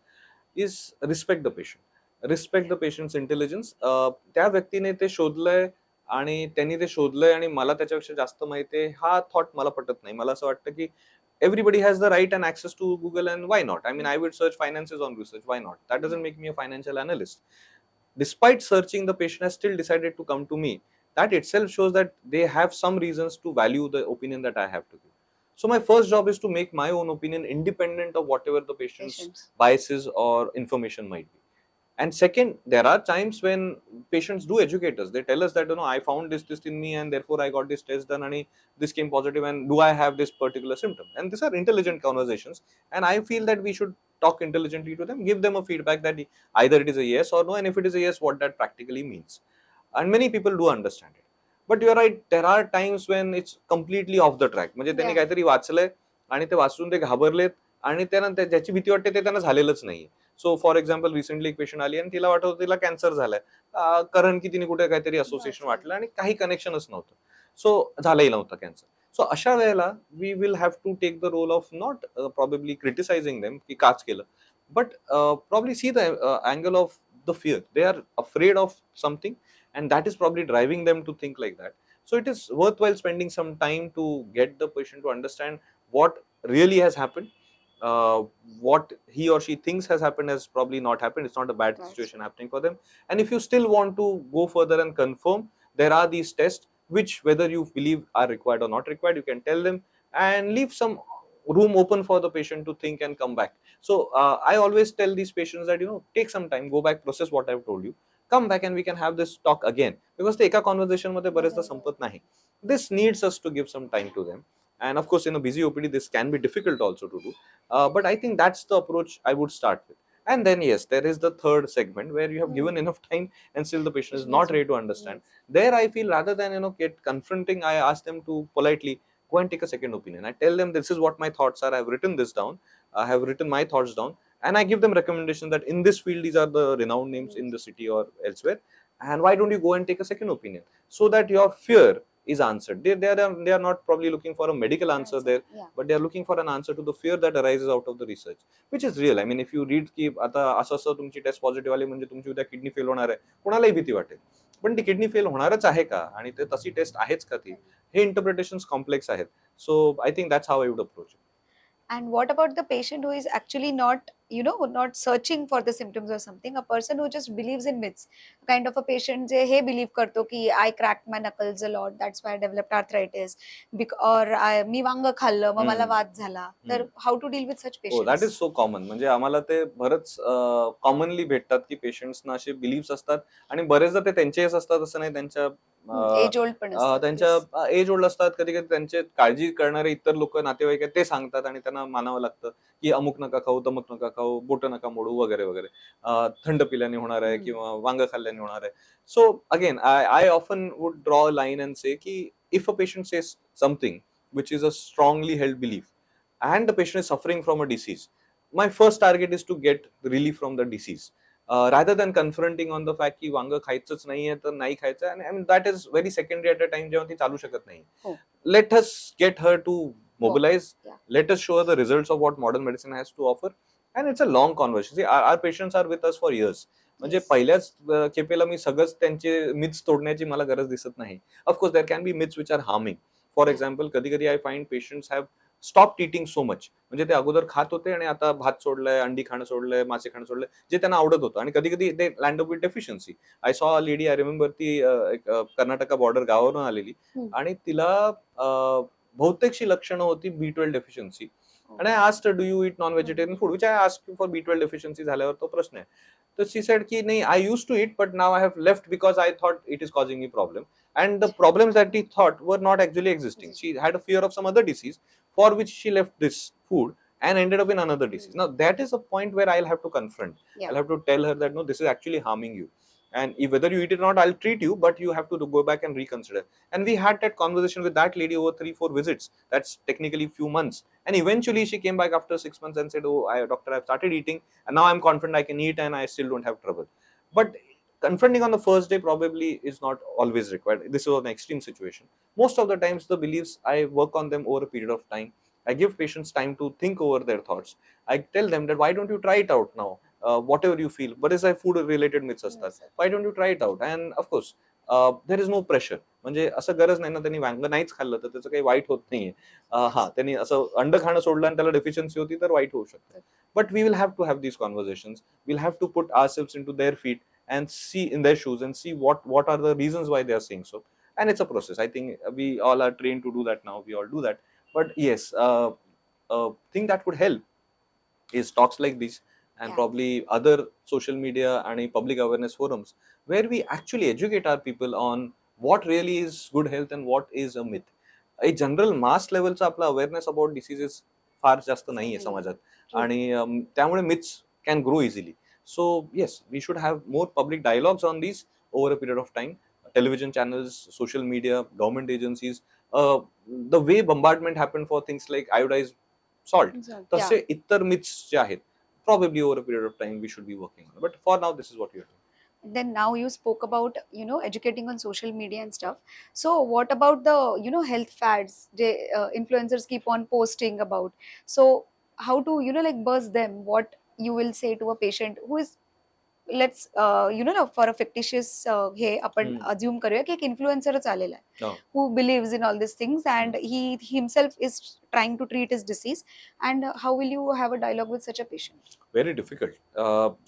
is respect the patient. Respect the patient's intelligence. त्या व्यक्तीने ते शोधलंय आणि त्यांनी ते शोधलंय आणि मला त्याच्यापेक्षा जास्त माहिती आहे, हा थॉट मला पटत नाही. मला असं वाटतं की everybody has the right and access to Google, and why not? I mean, I would search finances on research, why not? That doesn't make me a financial analyst. Despite searching, the patient has still decided to come to me. That itself shows that they have some reasons to value the opinion that I have to give. So my first job is to make my own opinion independent of whatever the patient's Patients. biases or information might be. And second, there are times when patients do educate us. They tell us that, I found this in me, and therefore I got this test done, and this came positive, and do I have this particular symptom? And these are intelligent conversations, and I feel that we should talk intelligently to them, give them a feedback that either it is a yes or no, and if it is a yes, what that practically means. And many people do understand it. But you're right, there are times when it's completely off the track. म्हणजे त्यांनी Yeah. काहीतरी वाचलंय आणि ते वाचून ते घाबरलेत, आणि त्यांना ज्याची भीती वाटते ते त्यांना झालेलंच नाहीये. सो फॉर एक्झाम्पल, रिसेंटली एक पेशंट आली आणि तिला वाटत होतं तिला कॅन्सर झालाय, कारण की तिने कुठे काहीतरी असोसिएशन वाटलं आणि काही कनेक्शनच नव्हतं. सो झालंही नव्हतं कॅन्सर. सो अशा वेळेला we will have to take the role of not probably criticizing them की काच केलं, but probably see the angle of the fear. They are afraid of something, and that is probably driving them to think like that. So it is worthwhile spending some time to get the patient to understand what really has happened. What he or she thinks has happened has probably not happened. It's not a bad Right. situation happening for them. And if you still want to go further and confirm, there are these tests which, whether you believe are required or not required, you can tell them and leave some room open for the patient to think and come back. So I always tell these patients that, take some time, go back, process what I've told you, come back, and we can have this talk again, because the eka conversation मध्ये बरेचदा संपत नाही. This needs us to give some time to them, and of course in a busy OPD this can be difficult also to do, but I think that's the approach I would start with. And then yes, there is the third segment where you have given enough time and still the patient is not ready to understand. There I feel, rather than get confronting, I ask them to politely go and take a second opinion. I tell them, this is what my thoughts are, I've written this down, I have written my thoughts down, and I give them recommendations that in this field these are the renowned names in the city or elsewhere, and why don't you go and take a second opinion, so that your fear is answered. They are not probably looking for a medical answer there, Yeah. but they are looking for an answer to the fear that arises out of the research, which is real. I mean, if you read की आता असं तुमची test positive आली म्हणजे तुमची उद्या kidney fail होणार आहे, कोणालाही भीती वाटेल. पण ती किडनी फेल होणारच आहे का, आणि ते तशी टेस्ट आहेच का ती, हे इंटरप्रिटेशन्स कॉम्प्लेक्स आहेत. So I think that's how I would approach. And what about the patient who is actually not, not searching for the symptoms or something? A person who just believes in myths, kind of a patient जे हे believe करतो की I cracked my knuckles a lot, that's why I developed arthritis, or मी वांग खाल्लं मग मला वात झाला. तर how to deal with such हो, that patients? Is so common. म्हणजे आम्हाला ते बरंच कॉमनली भेटतात की पेशंट्सना असे बिलीव्स असतात, आणि बरेचदा ते त्यांचेच असतात असं नाही, त्यांच्या एज ओल्ड पण असतात. Yes. त्यांच्या एज ओल्ड असतात. कधी कधी त्यांचे काळजी करणारे इतर लोक, नातेवाईक आहेत, ते सांगतात आणि त्यांना मानावं लागतं की अमुक नका खाऊ, तमुक नका खाऊ, बोट नका मोडू, वगैरे वगैरे, थंड पिल्याने होणार आहे किंवा वांग खाल्ल्याने होणार आहे. So again I often would draw a line and say की if a patient says something which is a strongly held belief, and the patient is suffering from a disease, my first target is to get relief from the disease, rather than confronting on the fact की वांग खायचंच नाहीये तर नाही खायचं, and that is very secondary at a time जेव्हा ती चालू शकत नाही. हो. Let us get her to mobilize. Yeah. Let us show her the results of what modern medicine has to offer, and it's a long conversation. See, our patients are with us for years. म्हणजे Yes. पहिल्याच खेपेला मी सगळंच त्यांचे myths तोडण्याची मला गरज दिसत नाही. Of course there can be myths which are harming. For example, कधी कधी I find patients have stop eating so much. म्हणजे ते अगोदर खात होते आणि आता भात सोडलंय, अंडी खाणं सोडलंय, मासे खाणं सोडलंय, जे त्यांना आवडत होतं, आणि कधी कधी ते land up with deficiency. I saw a lady, I remember, ती एक कर्नाटका बॉर्डर गावावरून आलेली, आणि तिला बहुतेकशी लक्षणं होती B12 डेफिशियन्सी. आणि I asked her, do you eat non vegetarian food, which I asked for B12 deficiency झाल्यावर तो प्रश्न आहे. तर शी सेड की नाही, I use to eat but now I have left because I thought it is causing me problem. And the problems that he thought were not actually existing. She had a fear of some other disease for which she left this food and ended up in another disease. Now that is a point where I'll have to confront. Yeah. I'll have to tell her that no, this is actually harming you, and if whether you eat it or not, I'll treat you, but you have to go back and reconsider. And we had that conversation with that lady over 3-4 visits. That's technically few months, and eventually she came back after 6 months and said, oh, doctor, I've started eating and now I'm confident I can eat and I still don't have trouble. But confronting on the first day probably is not always required. This is an extreme situation. Most of the times the beliefs, I work on them over a period of time. I give patients time to think over their thoughts. I tell them that why don't you try it out now, whatever you feel. But as I food related myths astat, why don't you try it out? And of course there is no pressure. म्हणजे असं गरज नाही ना त्यांनी वांग नाहीच खाल्लं तर त्याचं काही वाईट होत नाहीये. हा त्यांनी असं अंड खाणं सोडलं आणि त्याला डेफिशियन्सी होती तर वाईट होऊ शकतं. But we will have to have these conversations. Will have to put ourselves into their feet and see in their shoes and see what are the reasons why they are saying so. And it's a process. I think we all are trained to do that now. We all do that. But yes, thing that would help is talks like this and Yeah. probably other social media and public awareness forums where we actually educate our people on what really is good health and what is a myth. A general mass levelचा आपला awareness about diseases फार जास्त नाहीये नाहीये. समाजात True. आणि त्यामुळे myths can grow easily. So yes, we should have more public dialogues on these over a period of time. Television channels, social media, government agencies, uh, the way bombardment happened for things like iodized salt. Yeah. तसे इतर myths जे आहेत, probably over a period of time we should be working on. But for now, this is what we are doing. Then now you spoke about educating on social media and stuff. So what about the health fads the influencers keep on posting about? So how to like buzz them? What you will say to a patient who is, let's for a fictitious हे आपण assume करूया की एक इन्फ्लुएन्सरच आलेला आहे No. who believes in all these things and he himself is trying to treat his disease, and how will you have a dialogue with such a patient? Very difficult.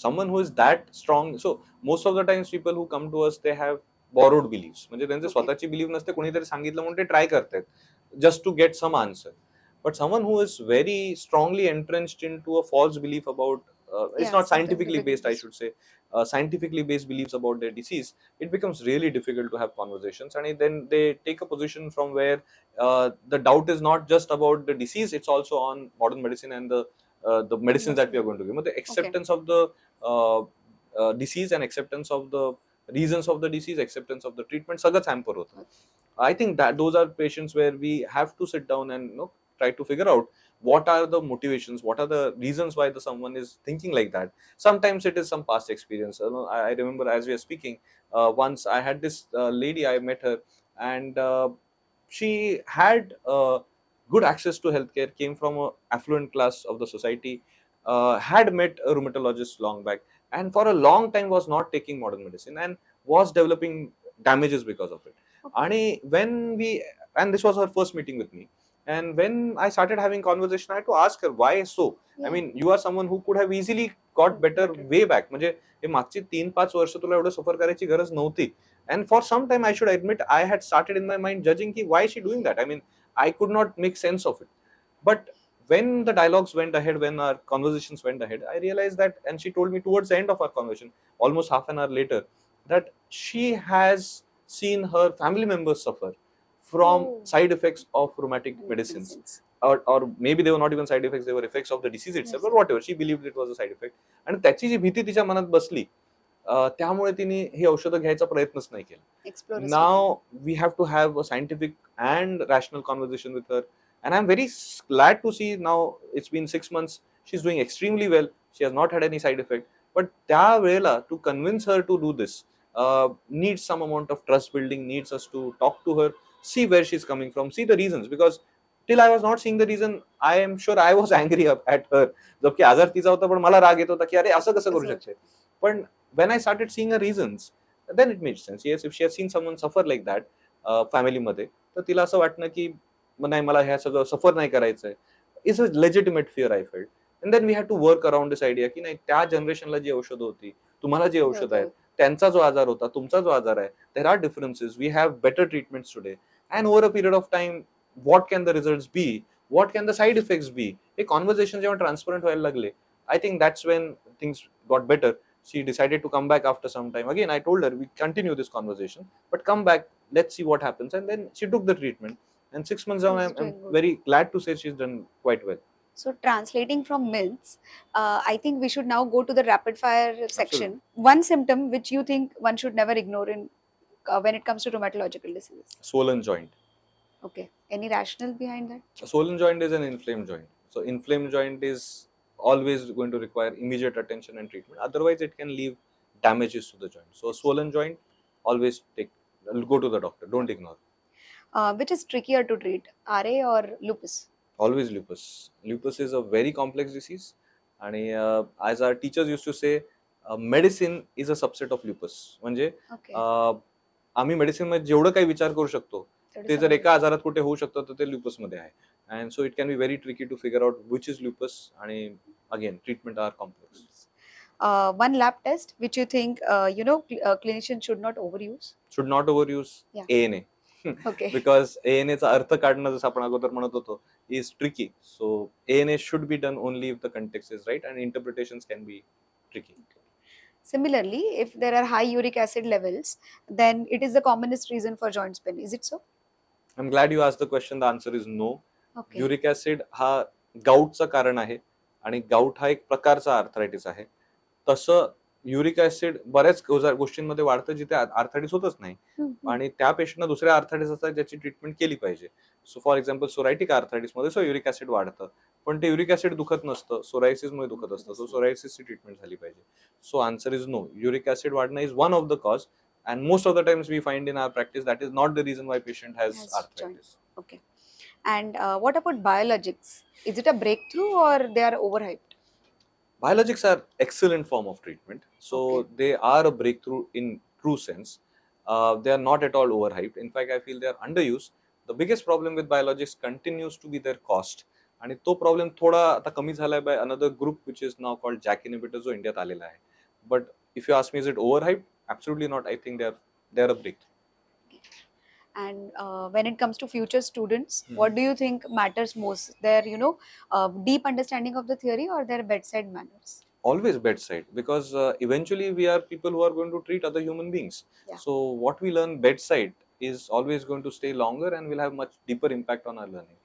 Someone who is that strong. So most of the times people who come to us they have borrowed beliefs. म्हणजे त्यांचे Okay. स्वतःची belief नसते कोणीतरी सांगितलं म्हणून ते try करतात just to get some answer. But someone who is very strongly entrenched into a false belief about it's Yeah, not something scientifically to based, I begin should say, scientifically based beliefs about their disease, it becomes really difficult to have conversations. And then they take a position from where the doubt is not just about the disease, it's also on modern medicine and the medicines that we are going to give. But the acceptance of the disease and acceptance of the reasons of the disease, acceptance of the treatment, सगळंच hamper होतं. I think that those are patients where we have to sit down and try to figure out what are the motivations, what are the reasons why the someone is thinking like that. Sometimes it is some past experience. I remember as we are speaking, once I had this lady, I met her, and she had good access to healthcare, came from a affluent class of the society, had met a rheumatologist long back, and for a long time was not taking modern medicine and was developing damages because of it. Okay. And this was her first meeting with me. And when I started having conversation, I had to ask her why so. I Yeah. mean, you are someone who could have easily got better way back. म्हणजे हे मागची 3-5 वर्ष तुला एवढं सफर करायची गरज नव्हती. And for some time, I should admit, I had started in my mind judging ki why is she doing that. I mean, I could not make sense of it. But when the dialogues went ahead, when our conversations went ahead, I realized that, and she told me towards the end of our conversation, almost half an hour later, that she has seen her family members suffer from Oh. side effects of rheumatic medicines. Or maybe they were not even side effects, they were effects of the disease itself, Yes. or whatever. She believed it was a side effect. आणि त्याची जी भीती तिच्या मनात बसली, त्यामुळे तिने ही औषधं घ्यायचा प्रयत्नच नाही केला. Explore this Now we have to have a scientific and rational conversation with her, and I'm very glad to see now it's been 6 months. She's doing extremely well. She has not had any side effect. But त्या वेळेला to convince her to do this needs some amount of trust building, needs us to talk to her, see where she's coming from, see the reasons. Because till I was not seeing the reason, I am sure I was angry at her. जबकि आजार तिचा होता पण मला राग येत होता की अरे असं कसं करू शकते. पण when I started seeing her reasons, then it made sense. Yes, if she has seen someone suffer like that family मध्ये, तर तिला असं वाटणं की नाही मला ह्या सगळं सफर नाही करायचंय, is a legitimate fear I felt. And then we have to work around this idea की नाही त्या जनरेशनला जी औषधं होती, तुम्हाला जी औषधं आहेत, त्यांचा जो आजार होता, तुमचा जो आजार आहे, there are differences. We have better treatments today. And over a period of time what can the results be, what can the side effects be, हे कॉन्व्हर्सेशन जेव्हा ट्रान्सपरंट व्हायला लागले, I think that's when things got better. She decided to come back after some time. Again, I told her we continue this conversation, but come back, let's see what happens. And then she took the treatment, and 6 months down, She's I'm doing good. very glad to say she's done quite well. So translating from myths, I think we should now go to the rapid fire section. Absolutely. One symptom which you think one should never ignore in when it comes to rheumatological diseases. Swollen joint. Okay. Any rationale behind that? A swollen joint is an inflamed joint. So inflamed joint is always going to require immediate attention and treatment. Otherwise, it can leave damages to the joint. So a swollen joint, always go to the doctor. Don't ignore. Which is trickier to treat, RA or lupus? Always lupus. Lupus is a very complex disease, and as our teachers used to say, medicine is a subset of lupus. म्हणजे Okay. आम्ही medicine मध्ये जेवढं काही विचार करू शकतो तेवढं ते जर सगळं एका आजारात कुठे होऊ शकतं तर ते lupus मध्ये आहे. And so it can be very tricky to figure out which is lupus. आणि again treatment are complex. one lab test which you think clinicians should not overuse. Should not overuse Yeah. ANA. Okay. Because ANA चा अर्थ काढणं जसं आपण अगोदर म्हणत होतो is tricky. So ANA should be done only if the context is right and interpretations can be tricky. Similarly, if there are high uric acid levels, then it is the commonest reason for joint pain. Is it so? I'm glad you asked the question. The answer is no. Okay. Uric acid हा गाऊटचं कारण आहे आणि gout हा एक प्रकारचा arthritis आहे. तसं uric acid बऱ्याच गोष्टींमध्ये वाढतं जिथे आर्थरायटिस होतच नाही आणि त्या पेशंटना दुसऱ्या आर्थरायटिस असतात ज्याची ट्रीटमेंट केली पाहिजे. So for example psoriatic arthritis मध्ये युरिक ऍसिड वाढतं पण ते युरिक ऍसिड दुखत नसतं, सोरायसिसमुळे दुखत असतं. सो सोरायसिसची ट्रीटमेंट झाली पाहिजे. So answer is no. Uric acid वाढणं is one of the cause and most of the times we find in our practice that is not the reason why patient has arthritis. Okay. And what about biologics? Is it a breakthrough or they are overhyped? Biologics are excellent form of treatment. So they are a breakthrough in true sense. They are not at all overhyped. In fact, I feel they are underused. The biggest problem with biologics continues to be their cost. आणि तो problem थोडा आता कमी झालाय by another group which is now called JAK inhibitor जो इंडियात आलेला आहे. But if you ask me is it overhyped? Absolutely not. I think they are a breakthrough. And when it comes to future students, what do you think matters most? Their deep understanding of the theory or their bedside manners? Always bedside, because eventually we are people who are going to treat other human beings. Yeah. So what we learn bedside is always going to stay longer and will have much deeper impact on our learning.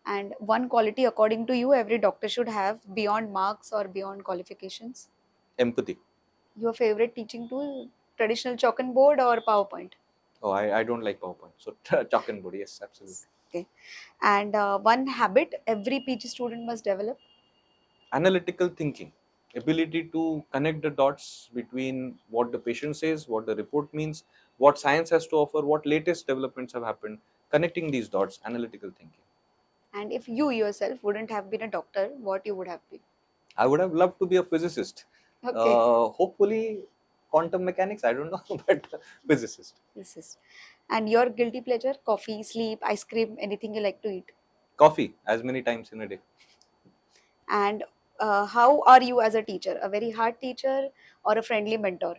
And one quality according to you every doctor should have beyond marks or beyond qualifications? Empathy. Your favorite teaching tool, traditional chalk and board or PowerPoint? Oh, I don't like PowerPoint. So chalk and board, yes, absolutely. Okay. And one habit every PG student must develop? Analytical thinking. Ability to connect the dots between what the patient says, what the report means, what science has to offer, what latest developments have happened. Connecting these dots, analytical thinking. And if you yourself wouldn't have been a doctor, what you would have been? I would have loved to be a physicist. Okay. Hopefully quantum mechanics, I don't know, but physicist. Physicist. And your guilty pleasure? Coffee, sleep, ice cream, anything you like to eat? Coffee, as many times in a day. And how are you as a teacher? A very hard teacher or a friendly mentor?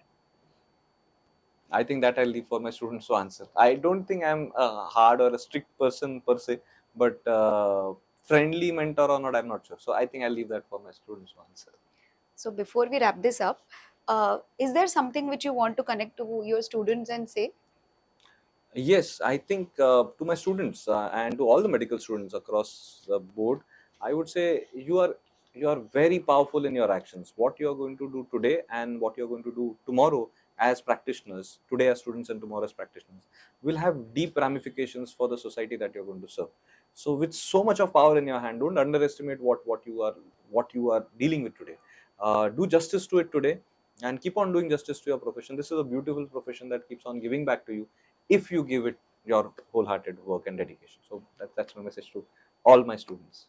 I think that I'll leave for my students to answer. I don't think I'm a hard or a strict person per se, but friendly mentor or not, I'm not sure. So I think I'll leave that for my students to answer. So before we wrap this up, is there something which you want to connect to your students and say? Yes, I think to my students and to all the medical students across the board, I would say you are very powerful in your actions. What you are going to do today and what you are going to do tomorrow as practitioners, today as students and tomorrow as practitioners, will have deep ramifications for the society that you are going to serve. So with so much of power in your hand, don't underestimate what you are dealing with today. Do justice to it today and keep on doing justice to your profession. This is a beautiful profession that keeps on giving back to you if you give it your wholehearted work and dedication. So that's my message to all my students.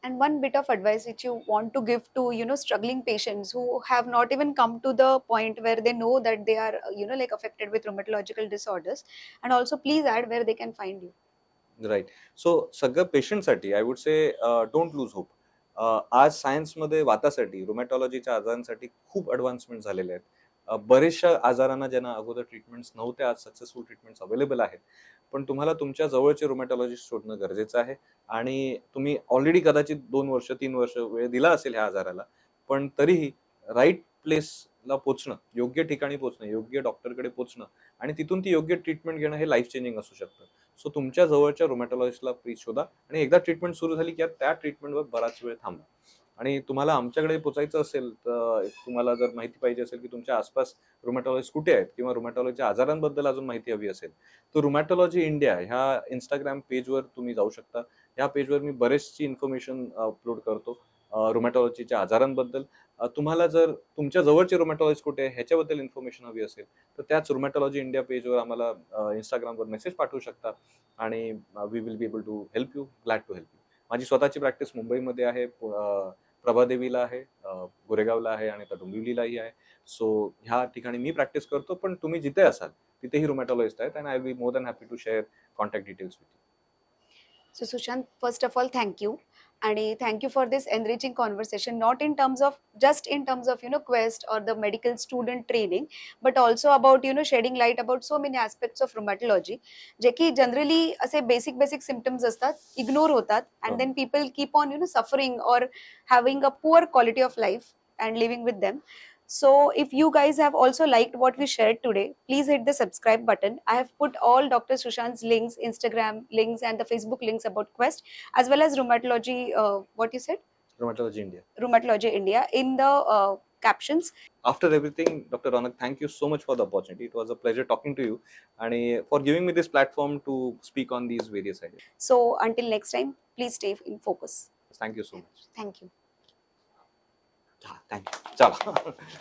And one bit of advice which you want to give to struggling patients who have not even come to the point where they know that they are like affected with rheumatological disorders, and also please add where they can find you. Right. So सगळ्या पेशंटसाठी I would say don't lose hope. आज सायन्समध्ये वातासाठी रुमॅटॉलॉजीच्या आजारांसाठी खूप advancement झालेले आहेत. बरेचशा आजारांना ज्यांना अगोदर treatments नव्हत्या आज सक्सेसफुल ट्रीटमेंट्स अवेलेबल आहेत. पण तुम्हाला तुमच्या जवळचे रुमॅटॉलॉजिस्ट शोधणं गरजेचं आहे आणि तुम्ही ऑलरेडी कदाचित 2 वर्ष 3 वर्ष वेळ दिला असेल ह्या आजाराला, पण तरीही राईट प्लेसला पोहोचणं, योग्य ठिकाणी पोहोचणं, योग्य डॉक्टरकडे पोहोचणं आणि तिथून ती योग्य ट्रीटमेंट घेणं हे लाईफ चेंजिंग असू शकतं. सो तुमच्या जवळच्या रुमॅटॉलॉजिस्टला प्लीज शोधा आणि एकदा ट्रीटमेंट सुरू झाली की त्या ट्रीटमेंटवर बराच वेळ थांबा. आणि तुम्हाला आमच्याकडे पोचायचं असेल तर तुम्हाला जर माहिती पाहिजे असेल की तुमच्या आसपास रुमॅटॉलॉजिस्ट कुठे आहेत किंवा रुमॅटॉलॉजीच्या आजारांबद्दल अजून माहिती हवी असेल तर रुमॅटॉलॉजी इंडिया ह्या इंस्टाग्राम पेजवर तुम्ही जाऊ शकता. ह्या पेजवर मी बरेचशी इन्फॉर्मेशन अपलोड करतो रुमॅटॉलॉजीच्या आजारांबद्दल. तुम्हाला जर तुमच्या जवळचे रुमॅटॉलॉजिस्ट कुठे आहे ह्याच्याबद्दल इन्फॉर्मेशन हवी असेल तर त्याच रुमॅटॉलॉजी इंडिया पेजवर आम्हाला इंस्टाग्रामवर मेसेज पाठवू शकता आणि we will be able to help you, glad to help you. माझी स्वतःची प्रॅक्टिस मुंबईमध्ये आहे, प्रभादेवीला आहे, गोरेगावला आहे आणि आता डोंबिवलीलाही आहे. सो ह्या ठिकाणी मी प्रॅक्टिस करतो, पण तुम्ही जिथे असाल तिथेही रुमॅटॉलॉजिस्ट आहेत, and I will be more than happy to share contact details with you. So, Sushant, first of all, thank you. And thank you for this enriching conversation, not in terms of just in terms of Quest or the medical student training, but also about shedding light about so many aspects of rheumatology, जे की generally असे basic symptoms असतात, ignore होतात, and then people keep on suffering or having a poor quality of life and living with them. So if you guys have also liked what we shared today, please hit the subscribe button. I have put all Dr. Sushant's links, Instagram links, and the Facebook links about Quest, as well as rheumatology, what you said? Rheumatology India. Rheumatology India in the captions. After everything, Dr. Ronak, thank you so much for the opportunity. It was a pleasure talking to you, and for giving me this platform to speak on these various ideas. So until next time, please stay in focus. Thank you so much. Thank you. Thank you. Chala.